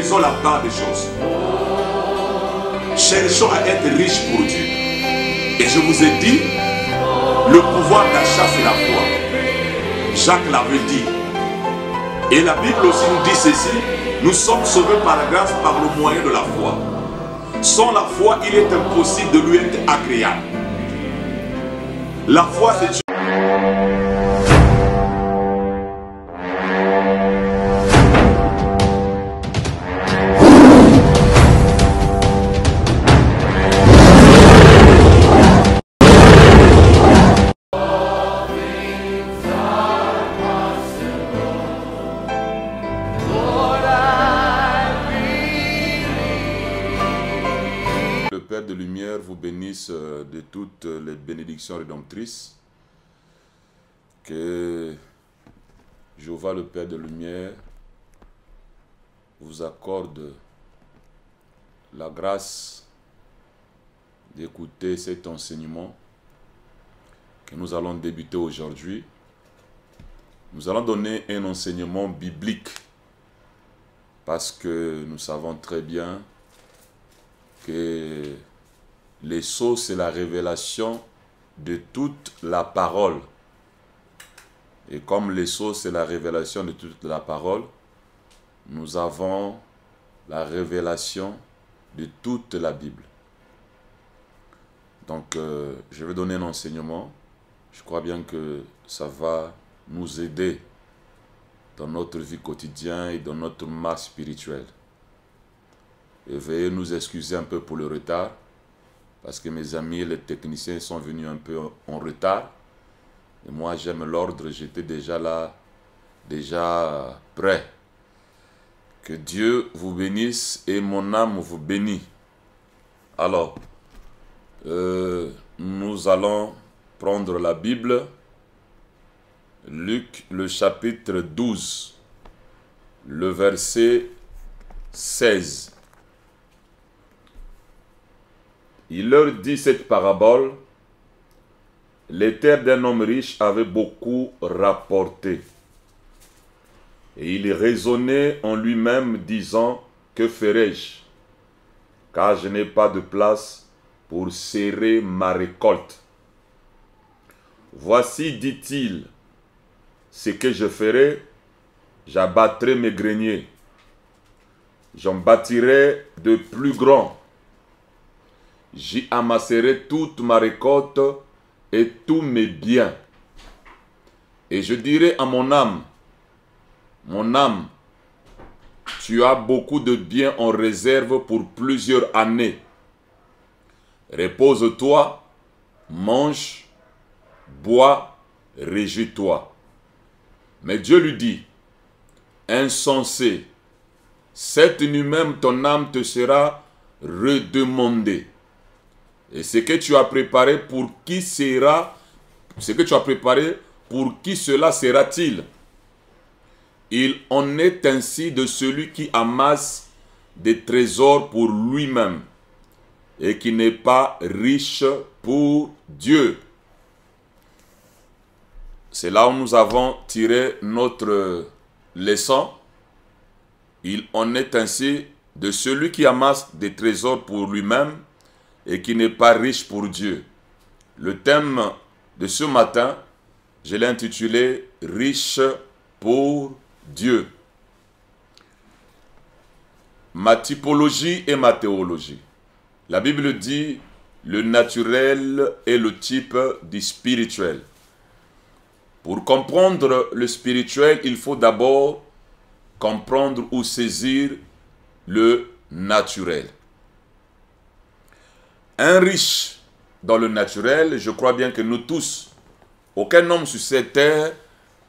faisons la part des choses. Cherchons à être riches pour Dieu. Et je vous ai dit, le pouvoir d'achat, c'est la foi. Jacques l'avait dit. Et la Bible aussi nous dit ceci, nous sommes sauvés par la grâce par le moyen de la foi. Sans la foi, il est impossible de lui être agréable. La foi, c'est de lumière vous bénisse de toutes les bénédictions rédemptrices. Que Jéhovah le Père de lumière vous accorde la grâce d'écouter cet enseignement que nous allons débuter aujourd'hui. Nous allons donner un enseignement biblique parce que nous savons très bien que les sceaux, c'est la révélation de toute la parole. Et comme les sceaux, c'est la révélation de toute la parole, nous avons la révélation de toute la Bible. Donc, je vais donner un enseignement. Je crois bien que ça va nous aider dans notre vie quotidienne et dans notre marche spirituelle. Et veuillez nous excuser un peu pour le retard, parce que mes amis, les techniciens sont venus un peu en retard. Et moi, j'aime l'ordre, j'étais déjà là, déjà prêt. Que Dieu vous bénisse et mon âme vous bénit. Alors, nous allons prendre la Bible, Luc, le chapitre 12, le verset 16. Il leur dit cette parabole. Les terres d'un homme riche avaient beaucoup rapporté. Et il raisonnait en lui-même, disant, que ferai-je? Car je n'ai pas de place pour serrer ma récolte. Voici, dit-il, ce que je ferai, j'abattrai mes greniers. J'en bâtirai de plus grands. J'y amasserai toute ma récolte et tous mes biens. Et je dirai à mon âme, tu as beaucoup de biens en réserve pour plusieurs années. Repose-toi, mange, bois, réjouis-toi. Mais Dieu lui dit, insensé, cette nuit même ton âme te sera redemandée. Et ce que tu as préparé, pour qui sera, ce que tu as préparé, pour qui cela sera-t-il? Il en est ainsi de celui qui amasse des trésors pour lui-même et qui n'est pas riche pour Dieu. C'est là où nous avons tiré notre leçon. Il en est ainsi de celui qui amasse des trésors pour lui-même et qui n'est pas riche pour Dieu. Le thème de ce matin, je l'ai intitulé « Riche pour Dieu ». Ma typologie et ma théologie. La Bible dit « Le naturel est le type du spirituel ». Pour comprendre le spirituel, il faut d'abord comprendre ou saisir le naturel. Un riche dans le naturel, je crois bien que nous tous, aucun homme sur cette terre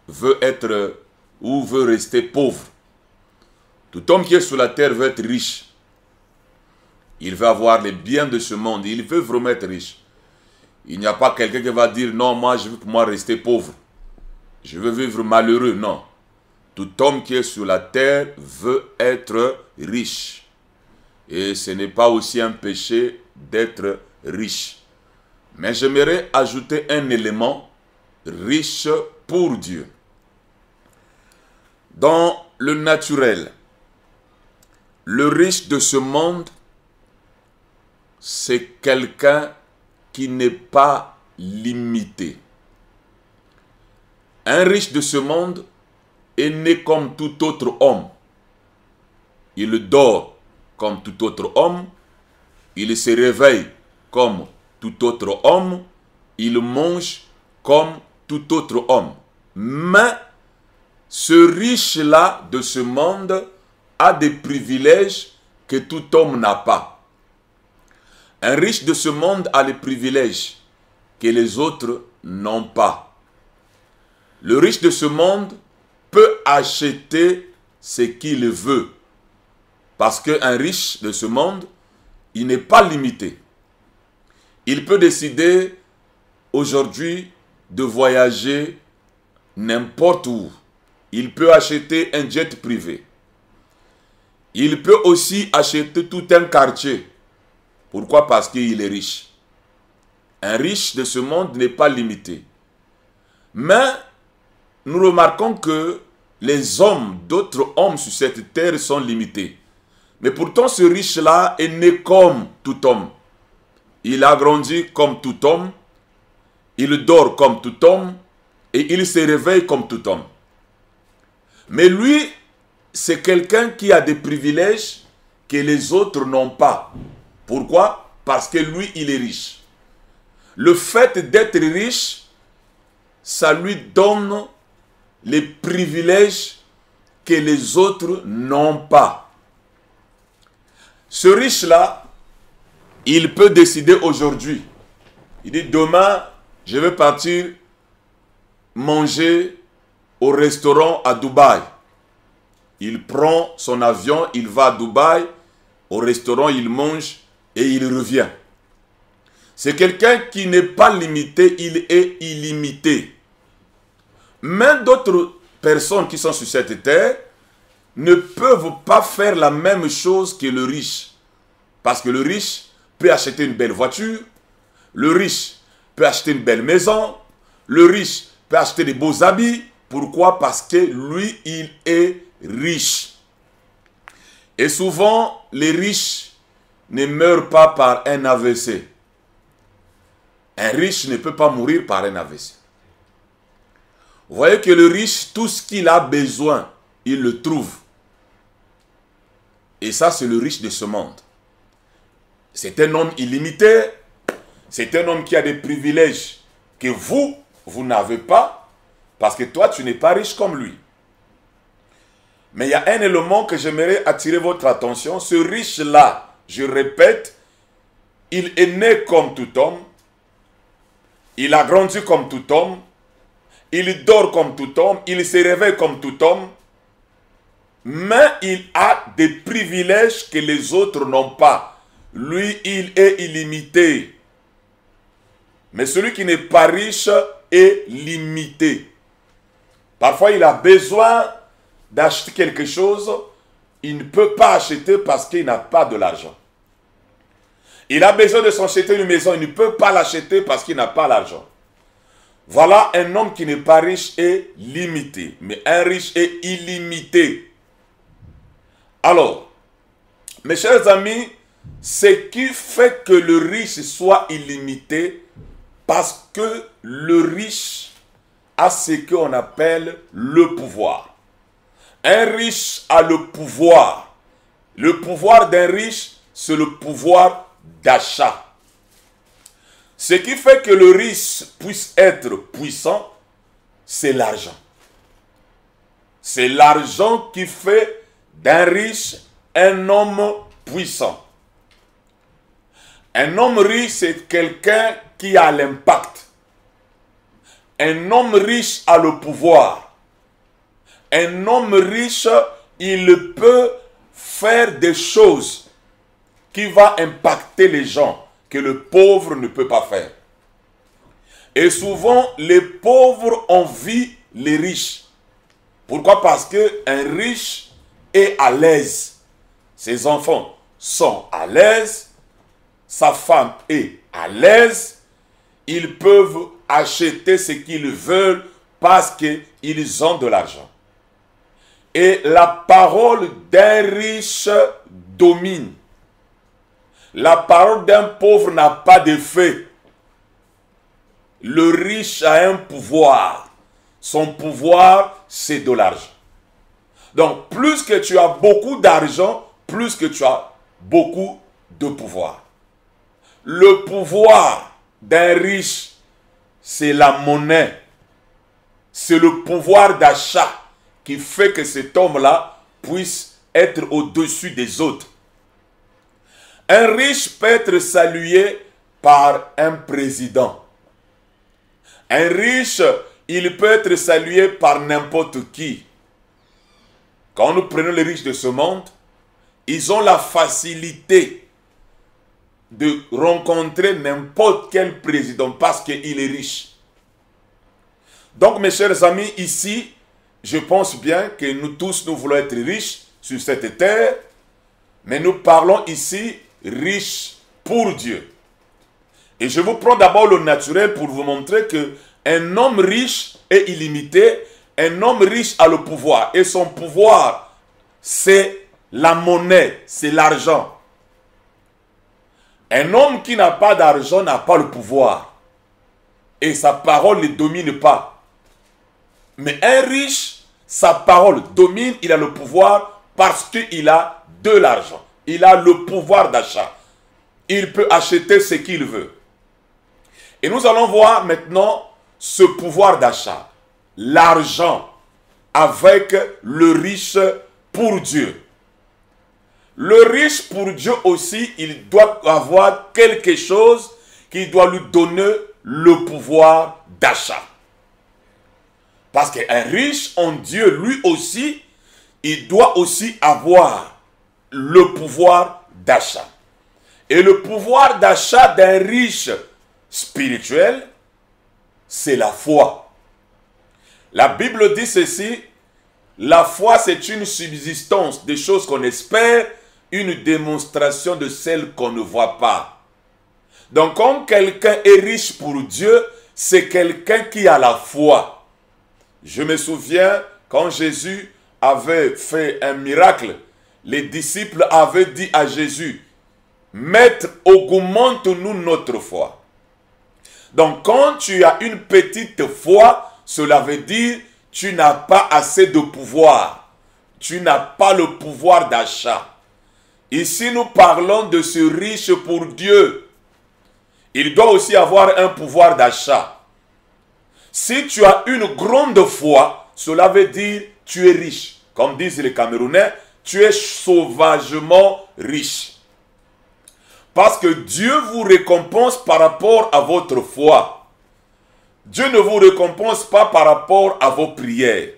veut être ou veut rester pauvre. Tout homme qui est sur la terre veut être riche. Il veut avoir les biens de ce monde, il veut vraiment être riche. Il n'y a pas quelqu'un qui va dire non, moi je veux pour moi rester pauvre. Je veux vivre malheureux, non. Tout homme qui est sur la terre veut être riche. Et ce n'est pas aussi un péché d'être riche. Mais j'aimerais ajouter un élément, riche pour Dieu. Dans le naturel, le riche de ce monde, c'est quelqu'un qui n'est pas limité. Un riche de ce monde est né comme tout autre homme. Il dort comme tout autre homme. Il se réveille comme tout autre homme. Il mange comme tout autre homme. Mais ce riche-là de ce monde a des privilèges que tout homme n'a pas. Un riche de ce monde a les privilèges que les autres n'ont pas. Le riche de ce monde peut acheter ce qu'il veut. Parce qu'un riche de ce monde, il n'est pas limité. Il peut décider aujourd'hui de voyager n'importe où. Il peut acheter un jet privé. Il peut aussi acheter tout un quartier. Pourquoi? Parce qu'il est riche. Un riche de ce monde n'est pas limité. Mais nous remarquons que les hommes, d'autres hommes sur cette terre sont limités. Mais pourtant ce riche-là est né comme tout homme. Il a grandi comme tout homme. Il dort comme tout homme. Et il se réveille comme tout homme. Mais lui, c'est quelqu'un qui a des privilèges que les autres n'ont pas. Pourquoi? Parce que lui, il est riche. Le fait d'être riche, ça lui donne les privilèges que les autres n'ont pas. Ce riche-là, il peut décider aujourd'hui. Il dit, demain, je vais partir manger au restaurant à Dubaï. Il prend son avion, il va à Dubaï, au restaurant, il mange et il revient. C'est quelqu'un qui n'est pas limité, il est illimité. Mais d'autres personnes qui sont sur cette terre ne peuvent pas faire la même chose que le riche. Parce que le riche peut acheter une belle voiture, le riche peut acheter une belle maison, le riche peut acheter des beaux habits. Pourquoi? Parce que lui, il est riche. Et souvent, les riches ne meurent pas par un AVC. Un riche ne peut pas mourir par un AVC. Vous voyez que le riche, tout ce qu'il a besoin, il le trouve. Et ça, c'est le riche de ce monde. C'est un homme illimité. C'est un homme qui a des privilèges que vous n'avez pas. Parce que toi, tu n'es pas riche comme lui. Mais il y a un élément que j'aimerais attirer votre attention. Ce riche-là, je répète, il est né comme tout homme. Il a grandi comme tout homme. Il dort comme tout homme. Il se réveille comme tout homme. Mais il a des privilèges que les autres n'ont pas. Lui, il est illimité. Mais celui qui n'est pas riche est limité. Parfois, il a besoin d'acheter quelque chose. Il ne peut pas acheter parce qu'il n'a pas de l'argent. Il a besoin de s'acheter une maison. Il ne peut pas l'acheter parce qu'il n'a pas l'argent. Voilà un homme qui n'est pas riche et limité. Mais un riche est illimité. Alors, mes chers amis, ce qui fait que le riche soit illimité, parce que le riche a ce qu'on appelle le pouvoir. Un riche a le pouvoir. Le pouvoir d'un riche, c'est le pouvoir d'achat. Ce qui fait que le riche puisse être puissant, c'est l'argent. C'est l'argent qui fait d'un riche un homme puissant. Un homme riche, c'est quelqu'un qui a l'impact. Un homme riche a le pouvoir. Un homme riche, il peut faire des choses qui vont impacter les gens que le pauvre ne peut pas faire. Et souvent, les pauvres envient les riches. Pourquoi? Parce qu'un riche est à l'aise. Ses enfants sont à l'aise. Sa femme est à l'aise. Ils peuvent acheter ce qu'ils veulent parce qu'ils ont de l'argent. Et la parole d'un riche domine. La parole d'un pauvre n'a pas d'effet. Le riche a un pouvoir. Son pouvoir, c'est de l'argent. Donc, plus que tu as beaucoup d'argent, plus que tu as beaucoup de pouvoir. Le pouvoir d'un riche, c'est la monnaie. C'est le pouvoir d'achat qui fait que cet homme-là puisse être au-dessus des autres. Un riche peut être salué par un président. Un riche, il peut être salué par n'importe qui. Quand nous prenons les riches de ce monde, ils ont la facilité de rencontrer n'importe quel président parce qu'il est riche. Donc, mes chers amis, ici, je pense bien que nous tous, nous voulons être riches sur cette terre, mais nous parlons ici riches pour Dieu. Et je vous prends d'abord le naturel pour vous montrer qu'un homme riche est illimité, un homme riche a le pouvoir, et son pouvoir, c'est la monnaie, c'est l'argent. Un homme qui n'a pas d'argent n'a pas le pouvoir, et sa parole ne domine pas. Mais un riche, sa parole domine, il a le pouvoir parce qu'il a de l'argent. Il a le pouvoir d'achat. Il peut acheter ce qu'il veut. Et nous allons voir maintenant ce pouvoir d'achat. L'argent avec le riche pour Dieu. Le riche pour Dieu aussi, il doit avoir quelque chose qui doit lui donner le pouvoir d'achat. Parce qu'un riche en Dieu, lui aussi, il doit aussi avoir le pouvoir d'achat. Et le pouvoir d'achat d'un riche spirituel, c'est la foi. La Bible dit ceci, la foi c'est une subsistance des choses qu'on espère, une démonstration de celles qu'on ne voit pas. Donc quand quelqu'un est riche pour Dieu, c'est quelqu'un qui a la foi. Je me souviens quand Jésus avait fait un miracle, les disciples avaient dit à Jésus, « Maître, augmente-nous notre foi. » Donc quand tu as une petite foi, cela veut dire tu n'as pas assez de pouvoir. Tu n'as pas le pouvoir d'achat. Ici nous parlons de ce riche pour Dieu. Il doit aussi avoir un pouvoir d'achat. Si tu as une grande foi, cela veut dire tu es riche. Comme disent les Camerounais, tu es sauvagement riche. Parce que Dieu vous récompense par rapport à votre foi. Dieu ne vous récompense pas par rapport à vos prières.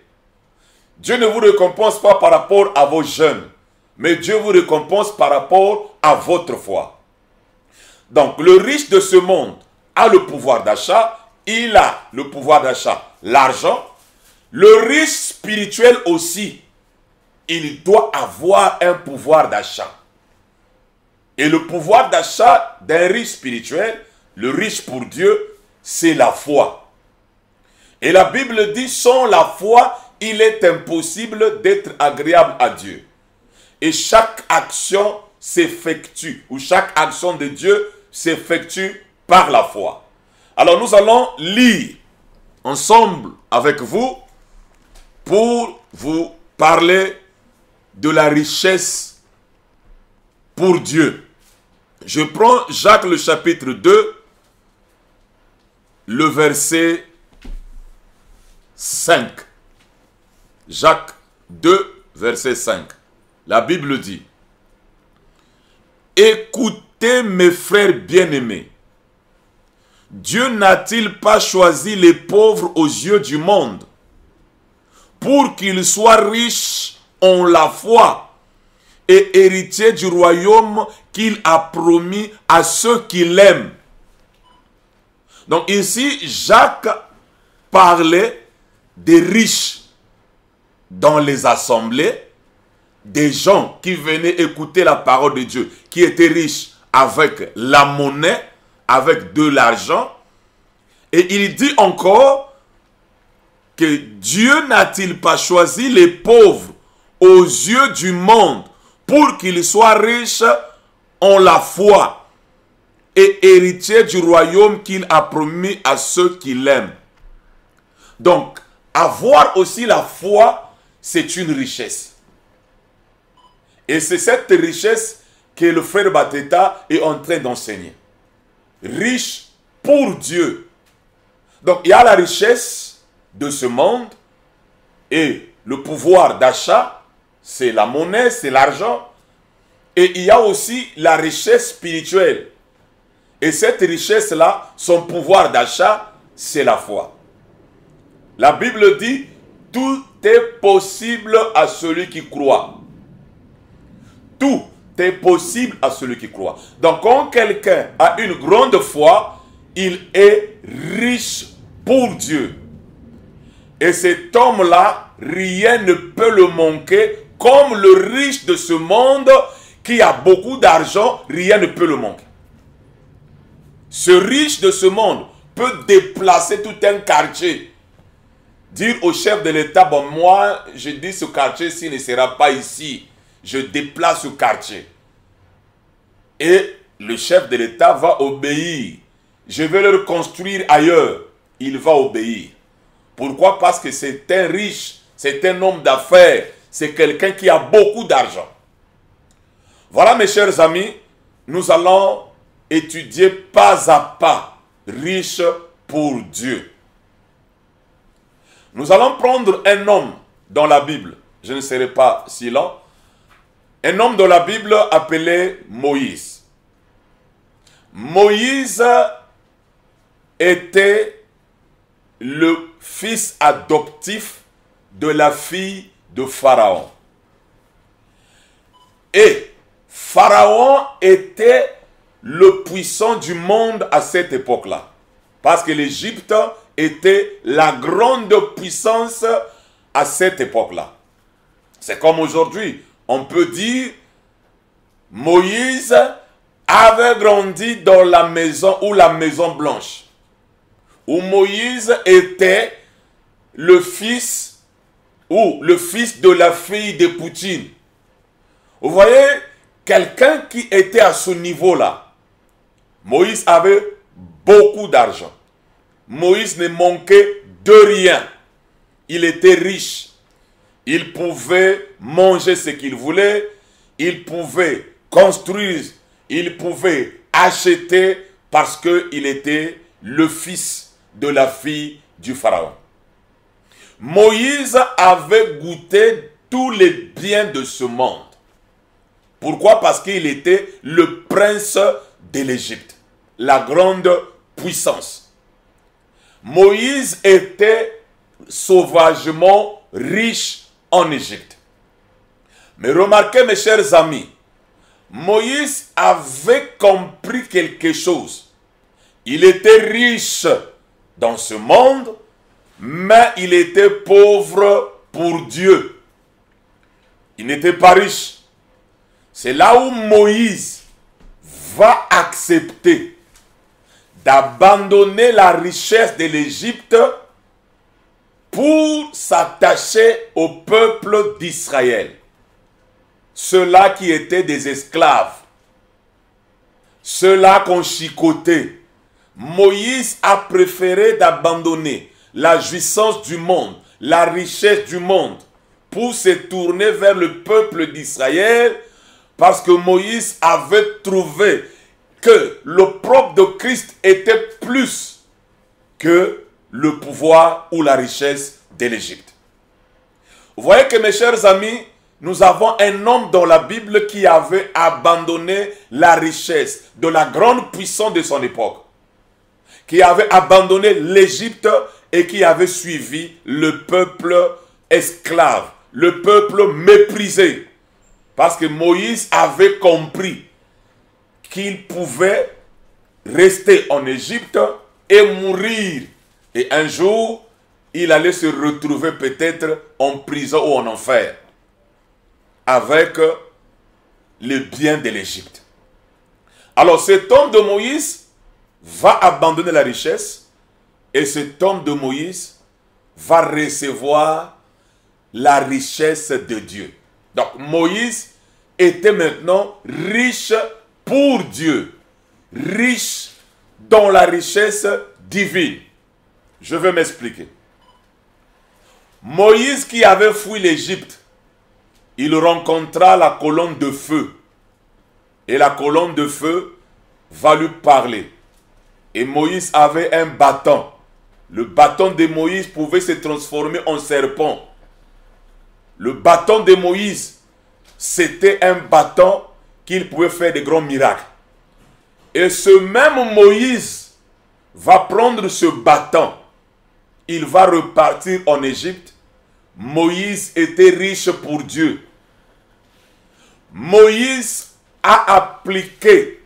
Dieu ne vous récompense pas par rapport à vos jeûnes. Mais Dieu vous récompense par rapport à votre foi. Donc le riche de ce monde a le pouvoir d'achat. Il a le pouvoir d'achat, l'argent. Le riche spirituel aussi, il doit avoir un pouvoir d'achat. Et le pouvoir d'achat d'un riche spirituel, le riche pour Dieu, c'est la foi. Et la Bible dit, sans la foi, il est impossible d'être agréable à Dieu. Et chaque action s'effectue, ou chaque action de Dieu s'effectue par la foi. Alors nous allons lire ensemble avec vous pour vous parler de la richesse pour Dieu. Je prends Jacques le chapitre 2, le verset 5. Jacques 2, verset 5. La Bible dit, « Écoutez mes frères bien-aimés, Dieu n'a-t-il pas choisi les pauvres aux yeux du monde pour qu'ils soient riches en la foi et héritiers du royaume qu'il a promis à ceux qui l'aiment. » Donc ici, Jacques parlait des riches dans les assemblées, des gens qui venaient écouter la parole de Dieu, qui étaient riches avec la monnaie, avec de l'argent. Et il dit encore que Dieu n'a-t-il pas choisi les pauvres aux yeux du monde pour qu'il soit riche en la foi et héritier du royaume qu'il a promis à ceux qui l'aiment. Donc, avoir aussi la foi, c'est une richesse. Et c'est cette richesse que le frère Bateta est en train d'enseigner. Riche pour Dieu. Donc, il y a la richesse de ce monde et le pouvoir d'achat, c'est la monnaie, c'est l'argent. Et il y a aussi la richesse spirituelle. Et cette richesse-là, son pouvoir d'achat, c'est la foi. La Bible dit, tout est possible à celui qui croit. Tout est possible à celui qui croit. Donc, quand quelqu'un a une grande foi, il est riche pour Dieu. Et cet homme-là, rien ne peut le manquer, comme le riche de ce monde qui a beaucoup d'argent, rien ne peut le manquer. Ce riche de ce monde peut déplacer tout un quartier. Dire au chef de l'État, bon, moi, je dis ce quartier-ci ne sera pas ici. Je déplace ce quartier. Et le chef de l'État va obéir. Je vais le construire ailleurs. Il va obéir. Pourquoi? Parce que c'est un riche, c'est un homme d'affaires, c'est quelqu'un qui a beaucoup d'argent. Voilà, mes chers amis, nous allons étudier pas à pas, riche pour Dieu. Nous allons prendre un homme dans la Bible, je ne serai pas si lent, un homme dans la Bible appelé Moïse. Moïse était le fils adoptif de la fille de Pharaon. Et Pharaon était le puissant du monde à cette époque-là. Parce que l'Égypte était la grande puissance à cette époque-là. C'est comme aujourd'hui, on peut dire Moïse avait grandi dans la maison ou la maison blanche, où Moïse était le fils ou le fils de la fille de Poutine. Vous voyez, quelqu'un qui était à ce niveau-là, Moïse avait beaucoup d'argent. Moïse ne manquait de rien. Il était riche. Il pouvait manger ce qu'il voulait. Il pouvait construire. Il pouvait acheter parce qu'il était le fils de la fille du Pharaon. Moïse avait goûté tous les biens de ce monde. Pourquoi? Parce qu'il était le prince de l'Égypte, la grande puissance. Moïse était sauvagement riche en Égypte. Mais remarquez, mes chers amis, Moïse avait compris quelque chose. Il était riche dans ce monde, mais il était pauvre pour Dieu. Il n'était pas riche. C'est là où Moïse va accepter d'abandonner la richesse de l'Égypte pour s'attacher au peuple d'Israël. Ceux-là qui étaient des esclaves, ceux-là qu'on chicotait. Moïse a préféré d'abandonner la jouissance du monde, la richesse du monde, pour se tourner vers le peuple d'Israël, parce que Moïse avait trouvé que le propre de Christ était plus que le pouvoir ou la richesse de l'Égypte. Vous voyez que, mes chers amis, nous avons un homme dans la Bible qui avait abandonné la richesse de la grande puissance de son époque, qui avait abandonné l'Égypte et qui avait suivi le peuple esclave, le peuple méprisé. Parce que Moïse avait compris qu'il pouvait rester en Égypte et mourir. Et un jour, il allait se retrouver peut-être en prison ou en enfer avec les biens de l'Égypte. Alors cet homme de Moïse va abandonner la richesse et cet homme de Moïse va recevoir la richesse de Dieu. Donc Moïse était maintenant riche pour Dieu. Riche dans la richesse divine. Je vais m'expliquer. Moïse qui avait fui l'Égypte, il rencontra la colonne de feu. Et la colonne de feu va lui parler. Et Moïse avait un bâton. Le bâton de Moïse pouvait se transformer en serpent. Le bâton de Moïse, c'était un bâton qu'il pouvait faire de grands miracles. Et ce même Moïse va prendre ce bâton. Il va repartir en Égypte. Moïse était riche pour Dieu. Moïse a appliqué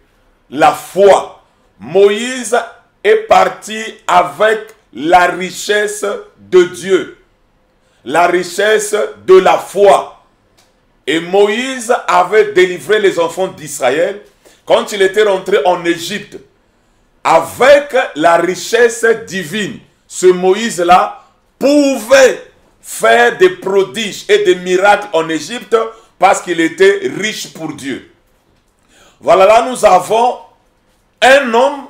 la foi. Moïse est parti avec la richesse de Dieu. La richesse de la foi. Et Moïse avait délivré les enfants d'Israël quand il était rentré en Égypte. Avec la richesse divine, ce Moïse-là pouvait faire des prodiges et des miracles en Égypte parce qu'il était riche pour Dieu. Voilà, là nous avons un homme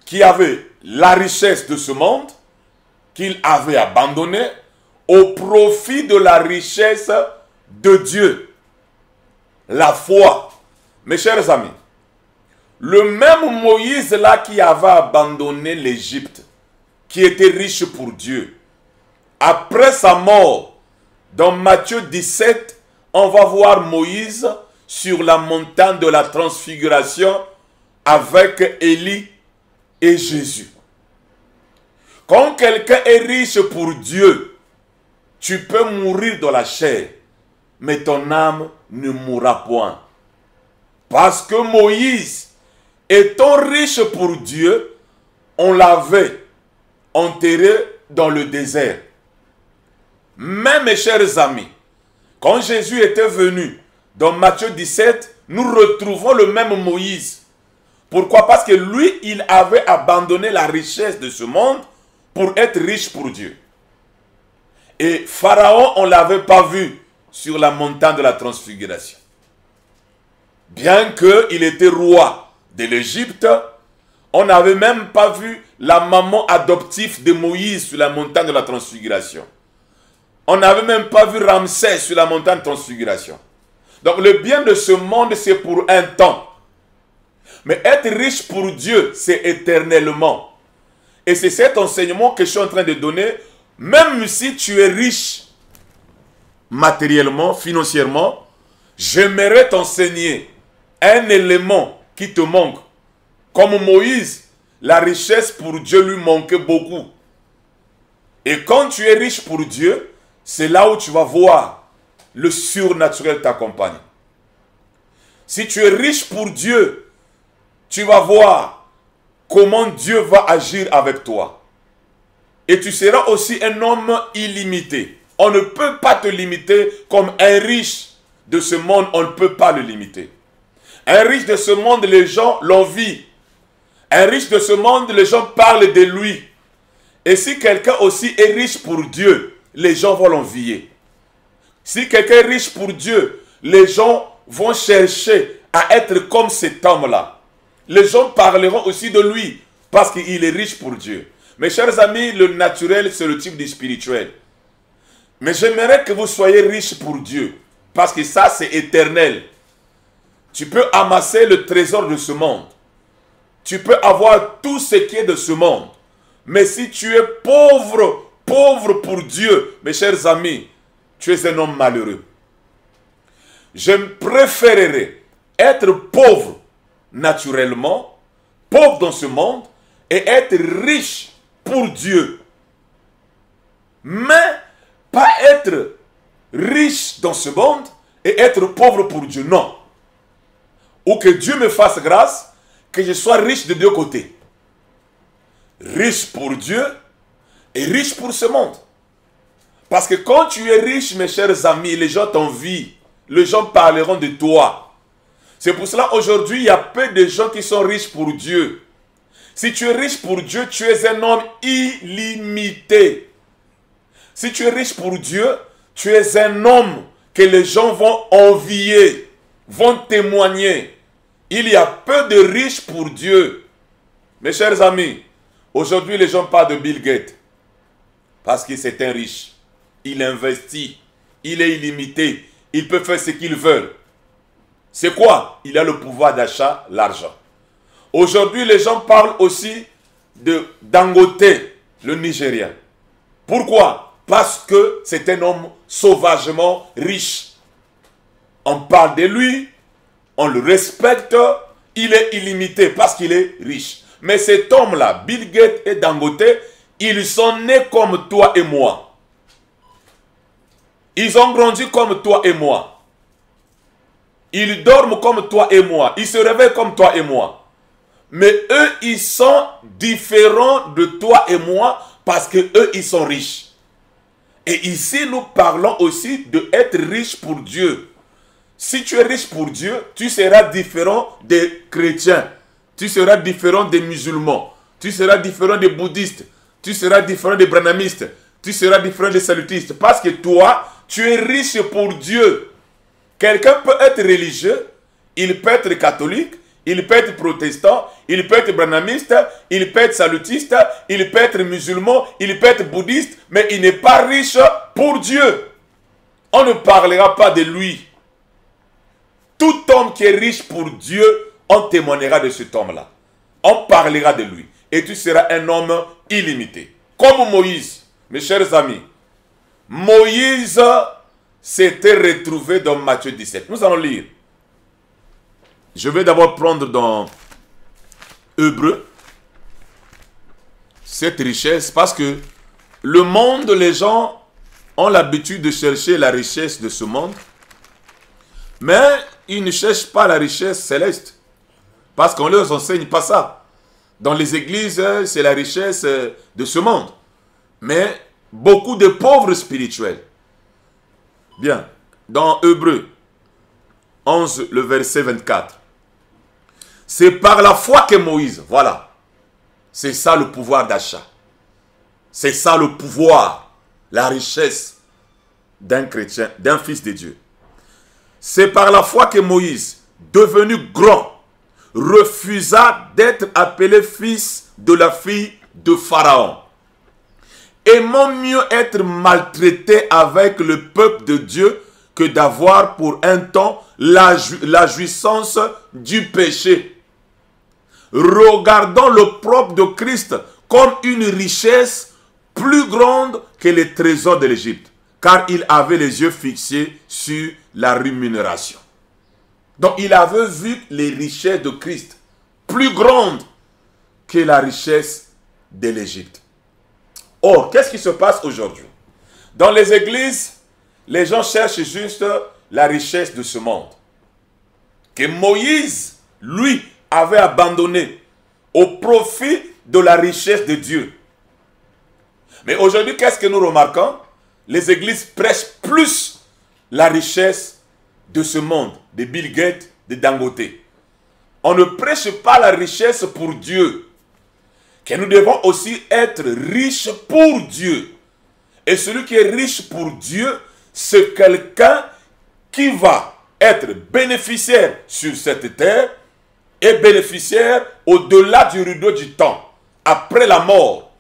qui avait la richesse de ce monde, qu'il avait abandonné au profit de la richesse de Dieu. La foi. Mes chers amis, le même Moïse là qui avait abandonné l'Égypte, qui était riche pour Dieu, après sa mort, dans Matthieu 17, on va voir Moïse sur la montagne de la transfiguration avec Élie et Jésus. Quand quelqu'un est riche pour Dieu, tu peux mourir dans la chair, mais ton âme ne mourra point. Parce que Moïse, étant riche pour Dieu, on l'avait enterré dans le désert. Mais mes chers amis, quand Jésus était venu dans Matthieu 17, nous retrouvons le même Moïse. Pourquoi? Parce que lui, il avait abandonné la richesse de ce monde pour être riche pour Dieu. Et Pharaon, on ne l'avait pas vu sur la montagne de la transfiguration. Bien qu'il était roi de l'Égypte, on n'avait même pas vu la maman adoptive de Moïse sur la montagne de la transfiguration. On n'avait même pas vu Ramsès sur la montagne de transfiguration. Donc le bien de ce monde, c'est pour un temps. Mais être riche pour Dieu, c'est éternellement. Et c'est cet enseignement que je suis en train de donner. Même si tu es riche matériellement, financièrement, j'aimerais t'enseigner un élément qui te manque. Comme Moïse, la richesse pour Dieu lui manquait beaucoup. Et quand tu es riche pour Dieu, c'est là où tu vas voir le surnaturel t'accompagner. Si tu es riche pour Dieu, tu vas voir comment Dieu va agir avec toi. Et tu seras aussi un homme illimité. On ne peut pas te limiter comme un riche de ce monde, on ne peut pas le limiter. Un riche de ce monde, les gens l'envient. Un riche de ce monde, les gens parlent de lui. Et si quelqu'un aussi est riche pour Dieu, les gens vont l'envier. Si quelqu'un est riche pour Dieu, les gens vont chercher à être comme cet homme-là. Les gens parleront aussi de lui parce qu'il est riche pour Dieu. Mes chers amis, le naturel, c'est le type du spirituel. Mais j'aimerais que vous soyez riches pour Dieu parce que ça, c'est éternel. Tu peux amasser le trésor de ce monde. Tu peux avoir tout ce qui est de ce monde. Mais si tu es pauvre pour Dieu, mes chers amis, tu es un homme malheureux. Je préférerais être pauvre naturellement, pauvre dans ce monde, et être riche pour Dieu. Mais pas être riche dans ce monde et être pauvre pour Dieu, non. Ou que Dieu me fasse grâce, que je sois riche de deux côtés. Riche pour Dieu et riche pour ce monde. Parce que quand tu es riche, mes chers amis, les gens t'envient. Les gens parleront de toi. C'est pour cela aujourd'hui, il y a peu de gens qui sont riches pour Dieu. Si tu es riche pour Dieu, tu es un homme illimité. Si tu es riche pour Dieu, tu es un homme que les gens vont envier, vont témoigner. Il y a peu de riches pour Dieu. Mes chers amis, aujourd'hui les gens parlent de Bill Gates parce que c'est un riche. Il investit, il est illimité, il peut faire ce qu'il veut. C'est quoi? Il a le pouvoir d'achat, l'argent. Aujourd'hui les gens parlent aussi de Dangote, le Nigérien. Pourquoi? Parce que c'est un homme sauvagement riche. On parle de lui, on le respecte, il est illimité parce qu'il est riche. Mais cet homme-là, Bill Gates et Dangote, ils sont nés comme toi et moi. Ils ont grandi comme toi et moi. Ils dorment comme toi et moi. Ils se réveillent comme toi et moi. Mais eux, ils sont différents de toi et moi parce que eux, ils sont riches. Et ici, nous parlons aussi d'être riche pour Dieu. Si tu es riche pour Dieu, tu seras différent des chrétiens. Tu seras différent des musulmans. Tu seras différent des bouddhistes. Tu seras différent des branhamistes. Tu seras différent des salutistes. Parce que toi, tu es riche pour Dieu. Quelqu'un peut être religieux, il peut être catholique, il peut être protestant, il peut être branhamiste, il peut être salutiste, il peut être musulman, il peut être bouddhiste, mais il n'est pas riche pour Dieu. On ne parlera pas de lui. Tout homme qui est riche pour Dieu, on témoignera de cet homme-là. On parlera de lui. Et tu seras un homme illimité. Comme Moïse, mes chers amis. Moïse s'était retrouvé dans Matthieu 17. Nous allons lire. Je vais d'abord prendre dans Hébreux cette richesse parce que le monde, les gens ont l'habitude de chercher la richesse de ce monde, mais ils ne cherchent pas la richesse céleste parce qu'on ne leur enseigne pas ça. Dans les églises, c'est la richesse de ce monde, mais beaucoup de pauvres spirituels. Bien, dans Hébreux 11, le verset 24. C'est par la foi que Moïse, voilà, c'est ça le pouvoir d'achat. C'est ça le pouvoir, la richesse d'un chrétien, d'un fils de Dieu. C'est par la foi que Moïse, devenu grand, refusa d'être appelé fils de la fille de Pharaon. Aimant mieux être maltraité avec le peuple de Dieu que d'avoir pour un temps la jouissance du péché. Regardons le propre de Christ comme une richesse plus grande que les trésors de l'Égypte, car il avait les yeux fixés sur la rémunération. Donc il avait vu les richesses de Christ plus grandes que la richesse de l'Égypte. Or, qu'est-ce qui se passe aujourd'hui? Dans les églises, les gens cherchent juste la richesse de ce monde. Que Moïse, lui, avait abandonné au profit de la richesse de Dieu. Mais aujourd'hui, qu'est-ce que nous remarquons? Les églises prêchent plus la richesse de ce monde, de Bill Gates, de Dangote. On ne prêche pas la richesse pour Dieu. Que nous devons aussi être riches pour Dieu. Et celui qui est riche pour Dieu, c'est quelqu'un qui va être bénéficiaire sur cette terre et bénéficiaire au-delà du rideau du temps, après la mort.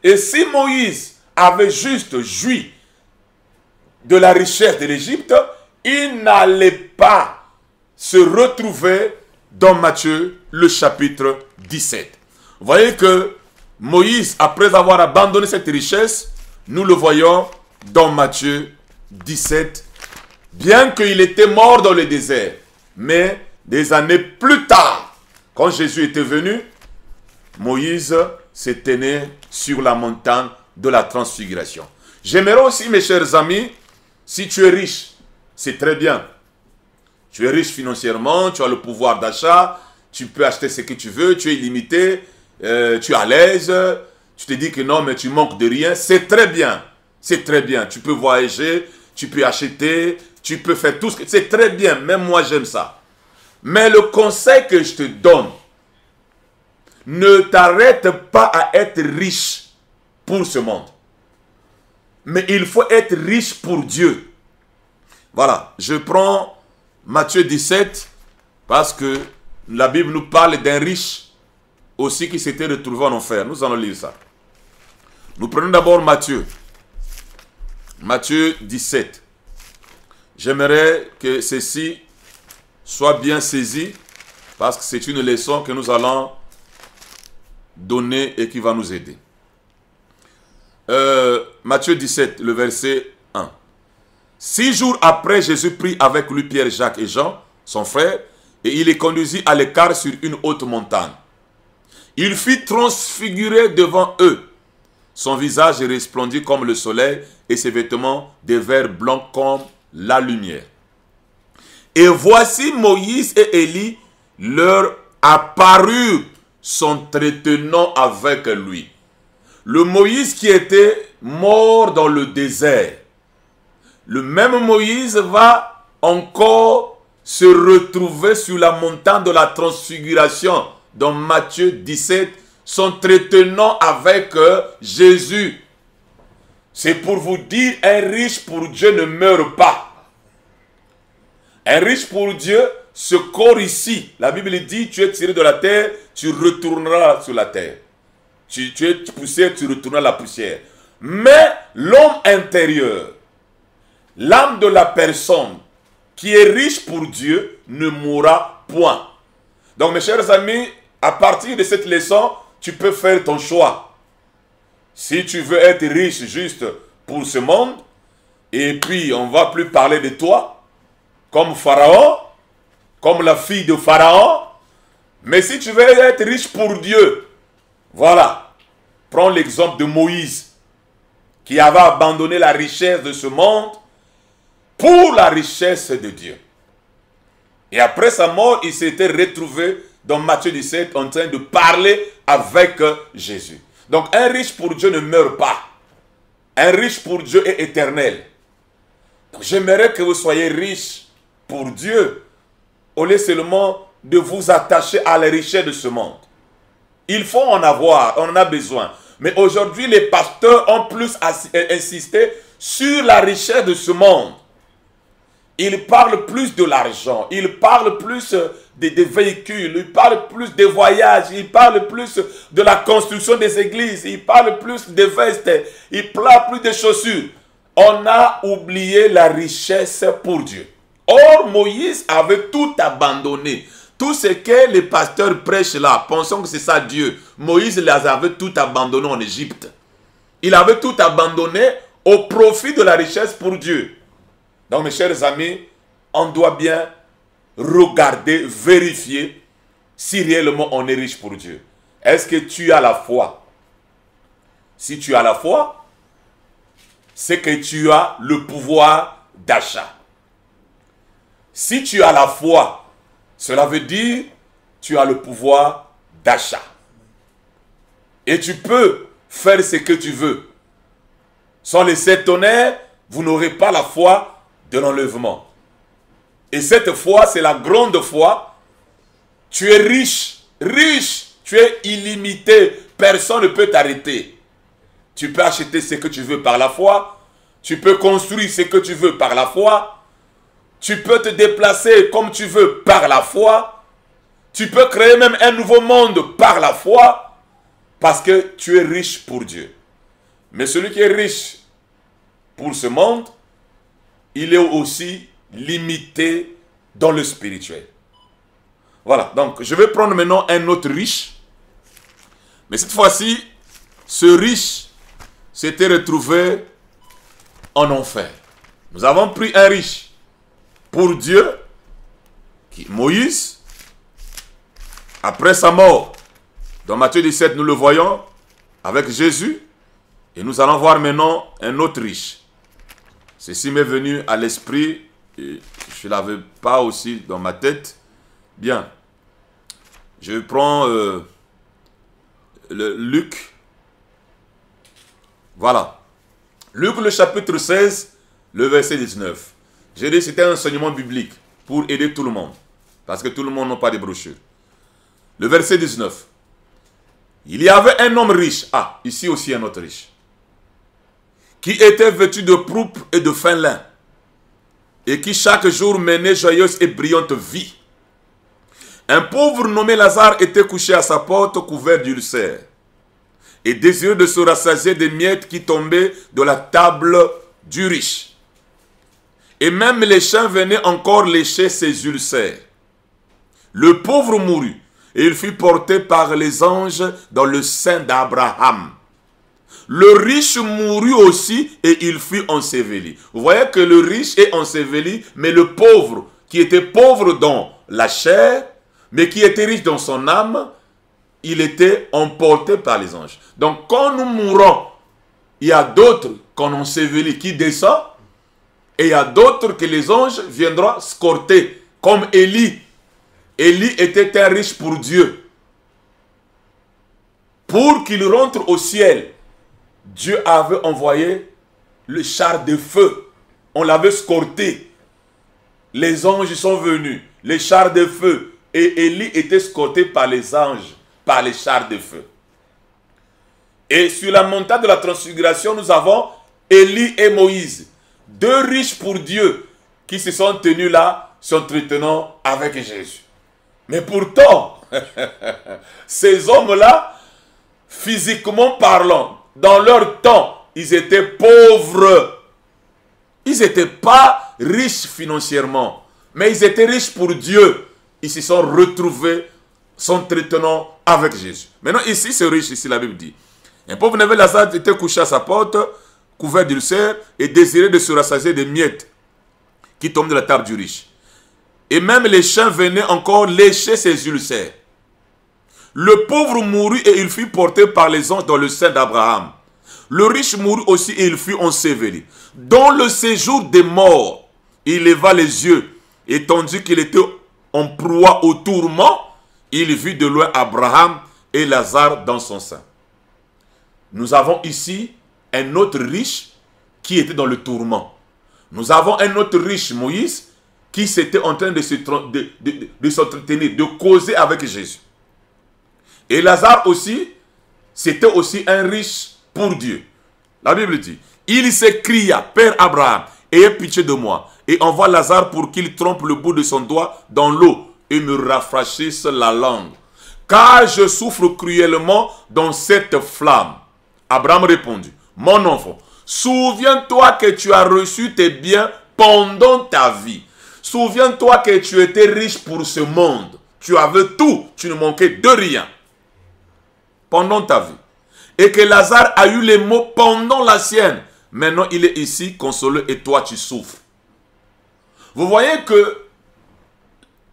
Et si Moïse avait juste joui de la richesse de l'Égypte, il n'allait pas se retrouver dans Matthieu, le chapitre 17. Vous voyez que Moïse, après avoir abandonné cette richesse, nous le voyons dans Matthieu 17, bien qu'il était mort dans le désert. Mais des années plus tard, quand Jésus était venu, Moïse s'est tenu sur la montagne de la transfiguration. J'aimerais aussi, mes chers amis, si tu es riche, c'est très bien. Tu es riche financièrement, tu as le pouvoir d'achat, tu peux acheter ce que tu veux, tu es illimité, tu es à l'aise, tu te dis que non, mais tu manques de rien. C'est très bien, c'est très bien. Tu peux voyager, tu peux acheter, tu peux faire tout ce que... C'est très bien, même moi j'aime ça. Mais le conseil que je te donne, ne t'arrête pas à être riche pour ce monde. Mais il faut être riche pour Dieu. Voilà, je prends Matthieu 17 parce que la Bible nous parle d'un riche aussi qui s'était retrouvé en enfer. Nous allons lire ça. Nous prenons d'abord Matthieu. Matthieu 17. J'aimerais que ceci soit bien saisi parce que c'est une leçon que nous allons donner et qui va nous aider. Matthieu 17, le verset 1. 6 jours après, Jésus prit avec lui Pierre, Jacques et Jean, son frère, et il les conduisit à l'écart sur une haute montagne. Il fut transfiguré devant eux. Son visage resplendit comme le soleil et ses vêtements devinrent blancs comme la lumière. Et voici Moïse et Élie leur apparurent s'entretenant avec lui. Le Moïse qui était mort dans le désert. Le même Moïse va encore se retrouver sur la montagne de la transfiguration dans Matthieu 17, s'entretenant avec Jésus. C'est pour vous dire, un riche pour Dieu ne meurt pas. Un riche pour Dieu, ce corps ici, la Bible dit, tu es tiré de la terre, tu retourneras sur la terre. Tu es poussière, tu retourneras la poussière. Mais l'homme intérieur, l'âme de la personne qui est riche pour Dieu ne mourra point. Donc mes chers amis, à partir de cette leçon, tu peux faire ton choix. Si tu veux être riche juste pour ce monde, et puis on ne va plus parler de toi, comme Pharaon, comme la fille de Pharaon, mais si tu veux être riche pour Dieu, voilà, prends l'exemple de Moïse, qui avait abandonné la richesse de ce monde pour la richesse de Dieu. Et après sa mort, il s'était retrouvé dans Matthieu 17 en train de parler avec Jésus. Donc un riche pour Dieu ne meurt pas. Un riche pour Dieu est éternel. Donc j'aimerais que vous soyez riches pour Dieu au lieu seulement de vous attacher à la richesse de ce monde. Il faut en avoir, on en a besoin. Mais aujourd'hui, les pasteurs ont plus insisté sur la richesse de ce monde. Ils parlent plus de l'argent, ils parlent plus des véhicules, ils parlent plus des voyages, ils parlent plus de la construction des églises, ils parlent plus des vestes, ils parlent plus des chaussures. On a oublié la richesse pour Dieu. Or, Moïse avait tout abandonné. Tout ce que les pasteurs prêchent là, pensons que c'est ça Dieu. Moïse les avait tout abandonné en Égypte. Il avait tout abandonné au profit de la richesse pour Dieu. Donc mes chers amis, on doit bien regarder, vérifier si réellement on est riche pour Dieu. Est-ce que tu as la foi? Si tu as la foi, c'est que tu as le pouvoir d'achat. Si tu as la foi, cela veut dire tu as le pouvoir d'achat. Et tu peux faire ce que tu veux. Sans les sept tonnerres, vous n'aurez pas la foi de l'enlèvement. Et cette foi, c'est la grande foi. Tu es riche, riche, tu es illimité. Personne ne peut t'arrêter. Tu peux acheter ce que tu veux par la foi. Tu peux construire ce que tu veux par la foi. Tu peux te déplacer comme tu veux par la foi. Tu peux créer même un nouveau monde par la foi. Parce que tu es riche pour Dieu. Mais celui qui est riche pour ce monde, il est aussi limité dans le spirituel. Voilà, donc je vais prendre maintenant un autre riche. Mais cette fois-ci, ce riche s'était retrouvé en enfer. Nous avons pris un riche pour Dieu, qui est Moïse, après sa mort. Dans Matthieu 17, nous le voyons avec Jésus. Et nous allons voir maintenant un autre riche. Ceci m'est venu à l'esprit, et je ne l'avais pas aussi dans ma tête. Bien, je prends le Luc. Voilà. Luc le chapitre 16, le verset 19. J'ai dit que c'était un enseignement biblique pour aider tout le monde. Parce que tout le monde n'a pas de brochures. Le verset 19. Il y avait un homme riche. Ah, ici aussi un autre riche. Qui était vêtu de pourpre et de fin lin. et qui chaque jour menait joyeuse et brillante vie. Un pauvre nommé Lazare était couché à sa porte couvert d'ulcères et désireux de se rassasier des miettes qui tombaient de la table du riche. Et même les chiens venaient encore lécher ses ulcères. Le pauvre mourut et il fut porté par les anges dans le sein d'Abraham. Le riche mourut aussi et il fut enseveli. Vous voyez que le riche est enseveli, mais le pauvre, qui était pauvre dans la chair, mais qui était riche dans son âme, il était emporté par les anges. Donc quand nous mourons, il y a d'autres qu'on ensevelit qui descendent, et il y a d'autres que les anges viendront scorter, comme Élie. Élie était un riche pour Dieu. Pour qu'il rentre au ciel, Dieu avait envoyé le char de feu. On l'avait scorté. Les anges sont venus, les chars de feu. Et Élie était scorté par les anges, par les chars de feu. Et sur la montagne de la transfiguration, nous avons Élie et Moïse. Deux riches pour Dieu qui se sont tenus là, s'entretenant avec Jésus. Mais pourtant, ces hommes-là, physiquement parlant, dans leur temps, ils étaient pauvres. Ils n'étaient pas riches financièrement, mais ils étaient riches pour Dieu. Ils se sont retrouvés s'entretenant avec Jésus. Maintenant, ici, c'est riche, ici, la Bible dit. Un pauvre neveu Lazare était couché à sa porte, couvert d'ulcères, et désiré de se rassasier des miettes qui tombent de la table du riche. Et même les chiens venaient encore lécher ses ulcères. Le pauvre mourut et il fut porté par les anges dans le sein d'Abraham. Le riche mourut aussi et il fut enseveli. Dans le séjour des morts, il leva les yeux, et tandis qu'il était en proie au tourment, il vit de loin Abraham et Lazare dans son sein. Nous avons ici un autre riche qui était dans le tourment. Nous avons un autre riche, Moïse, qui s'était en train de s'entretenir, de causer avec Jésus. Et Lazare aussi, c'était aussi un riche pour Dieu. La Bible dit, il s'écria, Père Abraham, ayez pitié de moi, et envoie Lazare pour qu'il trempe le bout de son doigt dans l'eau et me rafraîchisse la langue, car je souffre cruellement dans cette flamme. Abraham répondit, mon enfant, souviens-toi que tu as reçu tes biens pendant ta vie. Souviens-toi que tu étais riche pour ce monde. Tu avais tout, tu ne manquais de rien pendant ta vie. Et que Lazare a eu les maux pendant la sienne. Maintenant, il est ici consolé et toi, tu souffres. Vous voyez que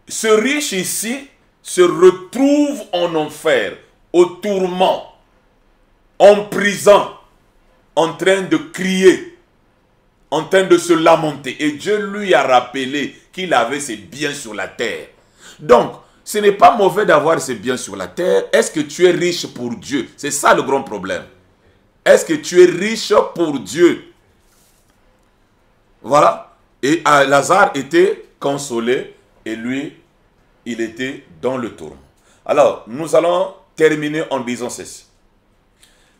ce riche ici se retrouve en enfer, au tourment, en prison, en train de crier, en train de se lamenter. Et Dieu lui a rappelé qu'il avait ses biens sur la terre. Donc, ce n'est pas mauvais d'avoir ses biens sur la terre. Est-ce que tu es riche pour Dieu? C'est ça le grand problème. Est-ce que tu es riche pour Dieu? Voilà. Et Lazare était consolé et lui, il était dans le tourment. Alors, nous allons terminer en disant ceci.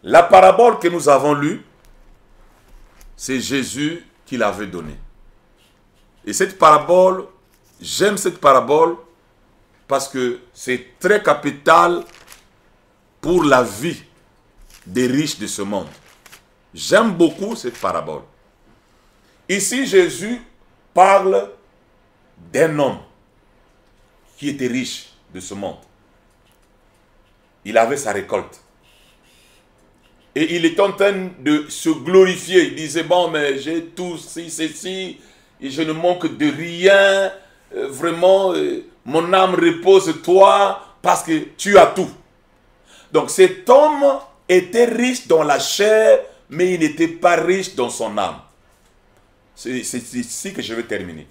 La parabole que nous avons lue, c'est Jésus qui l'avait donnée. Et cette parabole, j'aime cette parabole parce que c'est très capital pour la vie des riches de ce monde. J'aime beaucoup cette parabole. Ici, Jésus parle d'un homme qui était riche de ce monde. Il avait sa récolte. Et il est en train de se glorifier. Il disait, bon, mais j'ai tout ceci, et je ne manque de rien. Vraiment, mon âme repose toi parce que tu as tout. Donc cet homme était riche dans la chair, mais il n'était pas riche dans son âme. C'est ici que je vais terminer.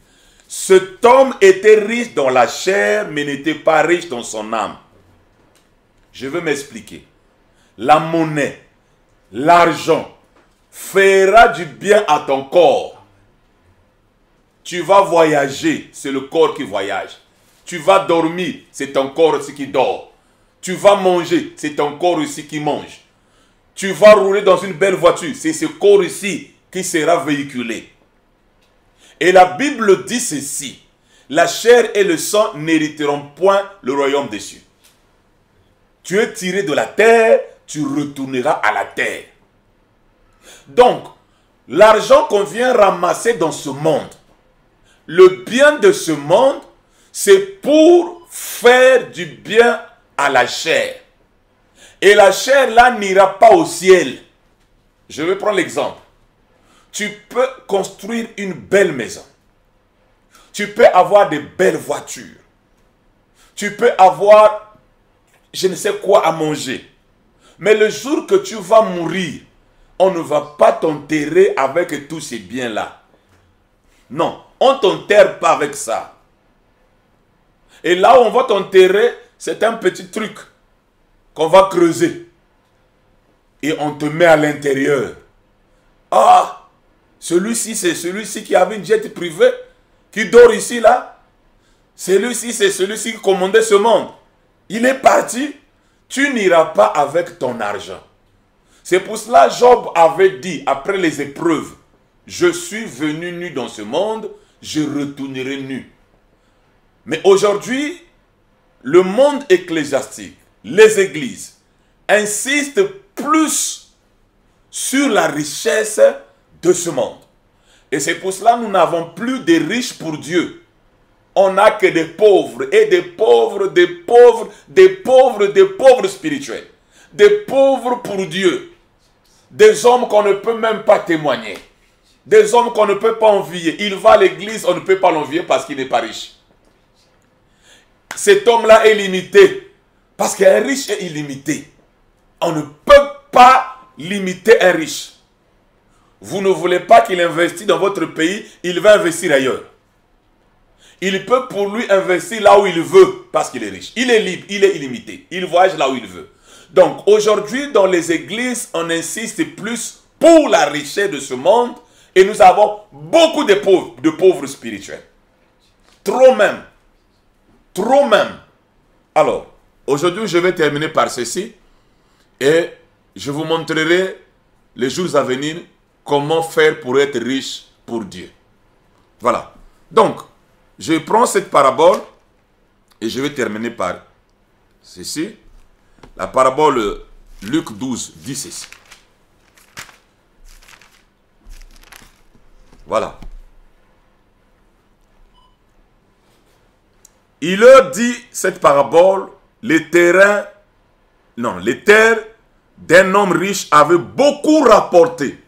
Cet homme était riche dans la chair, mais n'était pas riche dans son âme. Je vais m'expliquer. La monnaie, l'argent fera du bien à ton corps. Tu vas voyager, c'est le corps qui voyage. Tu vas dormir, c'est ton corps aussi qui dort. Tu vas manger, c'est ton corps aussi qui mange. Tu vas rouler dans une belle voiture, c'est ce corps ici qui sera véhiculé. Et la Bible dit ceci. La chair et le sang n'hériteront point le royaume des cieux. Tu es tiré de la terre, tu retourneras à la terre. Donc, l'argent qu'on vient ramasser dans ce monde, le bien de ce monde, c'est pour faire du bien à la chair. Et la chair, là, n'ira pas au ciel. Je vais prendre l'exemple. Tu peux construire une belle maison. Tu peux avoir de belles voitures. Tu peux avoir, je ne sais quoi à manger. Mais le jour que tu vas mourir, on ne va pas t'enterrer avec tous ces biens-là. Non, on ne t'enterre pas avec ça. Et là où on va t'enterrer, c'est un petit truc qu'on va creuser. Et on te met à l'intérieur. Ah, celui-ci, c'est celui-ci qui avait une jet privée, qui dort ici, là. Celui-ci, c'est celui-ci qui commandait ce monde. Il est parti. Tu n'iras pas avec ton argent. C'est pour cela que Job avait dit, après les épreuves, je suis venu nu dans ce monde, je retournerai nu. Mais aujourd'hui, le monde ecclésiastique, les églises, insistent plus sur la richesse de ce monde. Et c'est pour cela que nous n'avons plus de riches pour Dieu. On n'a que des pauvres et des pauvres, des pauvres, des pauvres, des pauvres spirituels. Des pauvres pour Dieu. Des hommes qu'on ne peut même pas témoigner. Des hommes qu'on ne peut pas envier. Il va à l'église, on ne peut pas l'envier parce qu'il n'est pas riche. Cet homme-là est limité. Parce qu'un riche est illimité. On ne peut pas limiter un riche. Vous ne voulez pas qu'il investisse dans votre pays, il va investir ailleurs. Il peut pour lui investir là où il veut parce qu'il est riche. Il est libre, il est illimité. Il voyage là où il veut. Donc aujourd'hui, dans les églises, on insiste plus pour la richesse de ce monde et nous avons beaucoup de pauvres spirituels. Trop même. Trop même. Alors, aujourd'hui, je vais terminer par ceci et je vous montrerai les jours à venir comment faire pour être riche pour Dieu. Voilà. Donc, je prends cette parabole et je vais terminer par ceci. La parabole Luc 12 dit ceci. Voilà. Il leur dit cette parabole, les terres d'un homme riche avaient beaucoup rapporté.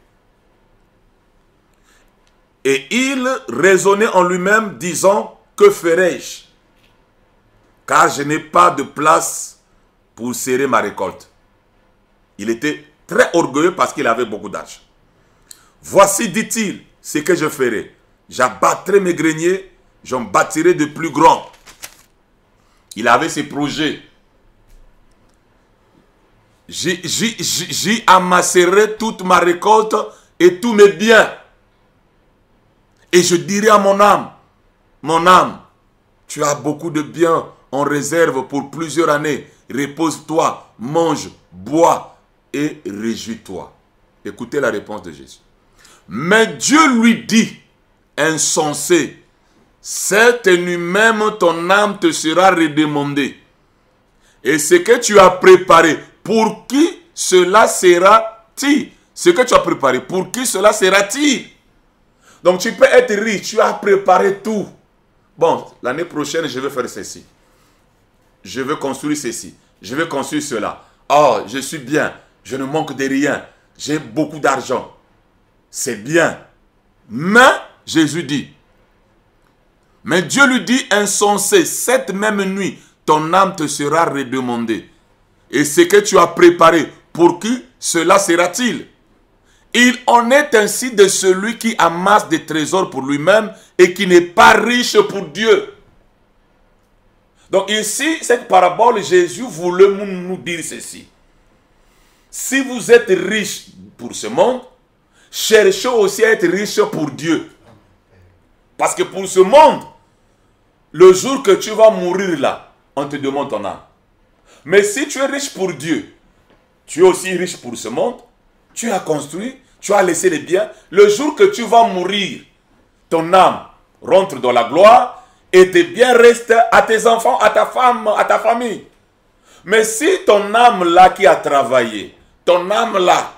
Et il raisonnait en lui-même, disant, que ferai-je? Car je n'ai pas de place pour serrer ma récolte. Il était très orgueilleux parce qu'il avait beaucoup d'argent. Voici, dit-il, ce que je ferai. J'abattrai mes greniers, j'en bâtirai de plus grands. Il avait ses projets. J'y amasserai toute ma récolte et tous mes biens. Et je dirai à mon âme, tu as beaucoup de biens en réserve pour plusieurs années. Repose-toi, mange, bois et réjouis-toi. Écoutez la réponse de Jésus. Mais Dieu lui dit, insensé, cette nuit même ton âme te sera redemandée. Et ce que tu as préparé, pour qui cela sera-t-il? Ce que tu as préparé, pour qui cela sera-t-il? Donc tu peux être riche, tu as préparé tout. Bon, l'année prochaine, je vais faire ceci. Je vais construire ceci. Je vais construire cela. Oh, je suis bien. Je ne manque de rien. J'ai beaucoup d'argent. C'est bien. Mais, Jésus dit, mais Dieu lui dit, insensé, cette même nuit, ton âme te sera redemandée. Et ce que tu as préparé, pour qui cela sera-t-il? Il en est ainsi de celui qui amasse des trésors pour lui-même et qui n'est pas riche pour Dieu. Donc ici, cette parabole, Jésus voulait nous dire ceci. Si vous êtes riche pour ce monde, cherchez aussi à être riche pour Dieu. Parce que pour ce monde, le jour que tu vas mourir là, on te demande ton âme. Mais si tu es riche pour Dieu, tu es aussi riche pour ce monde, tu as construit, tu as laissé les biens. Le jour que tu vas mourir, ton âme rentre dans la gloire et tes biens restent à tes enfants, à ta femme, à ta famille. Mais si ton âme là qui a travaillé, ton âme là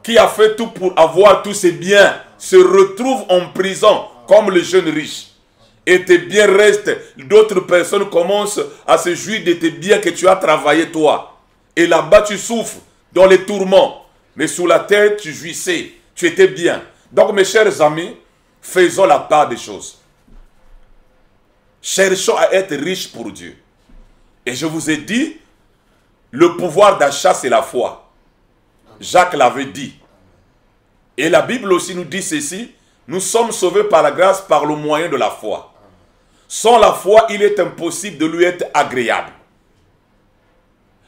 qui a fait tout pour avoir tous ses biens, se retrouve en prison comme le jeune riche, et tes biens restent, d'autres personnes commencent à se jouir de tes biens que tu as travaillé toi. Et là-bas tu souffres dans les tourments, mais sous la terre tu jouissais, tu étais bien. Donc mes chers amis, faisons la part des choses. Cherchons à être riches pour Dieu. Et je vous ai dit, le pouvoir d'achat c'est la foi. Jacques l'avait dit. Et la Bible aussi nous dit ceci, nous sommes sauvés par la grâce par le moyen de la foi. Sans la foi, il est impossible de lui être agréable.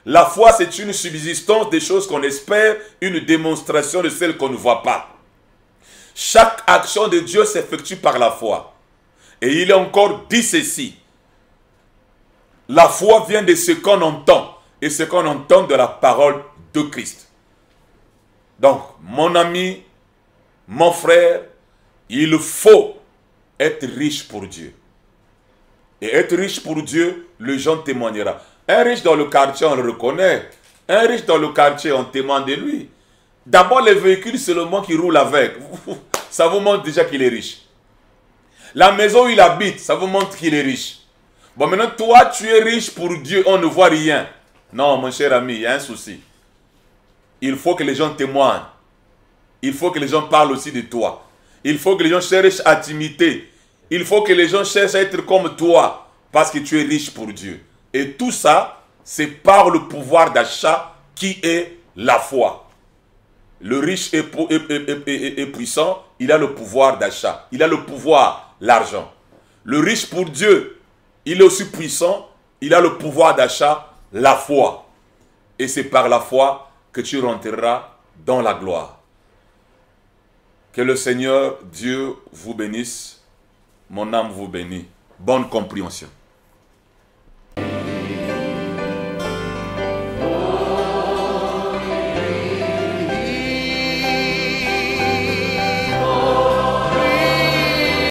La foi, c'est une subsistance des choses qu'on espère, une démonstration de celles qu'on ne voit pas. Chaque action de Dieu s'effectue par la foi. Et il est encore dit ceci. La foi vient de ce qu'on entend, et ce qu'on entend de la parole de Christ. Donc, mon ami, mon frère, il faut être riche pour Dieu. Et être riche pour Dieu, le gens témoignera. Un riche dans le quartier, on le reconnaît. Un riche dans le quartier, on témoigne de lui. D'abord, les véhicules seulement qui roulent avec. Ça vous montre déjà qu'il est riche. La maison où il habite, ça vous montre qu'il est riche. Bon, maintenant, toi, tu es riche pour Dieu, on ne voit rien. Non, mon cher ami, il y a un souci. Il faut que les gens témoignent. Il faut que les gens parlent aussi de toi. Il faut que les gens cherchent à t'imiter. Il faut que les gens cherchent à être comme toi, parce que tu es riche pour Dieu. Et tout ça, c'est par le pouvoir d'achat qui est la foi. Le riche est puissant, il a le pouvoir d'achat. Il a le pouvoir, l'argent. Le riche pour Dieu, il est aussi puissant, il a le pouvoir d'achat, la foi. Et c'est par la foi que tu rentreras dans la gloire. Que le Seigneur Dieu vous bénisse. Mon âme vous bénit. Bonne compréhension.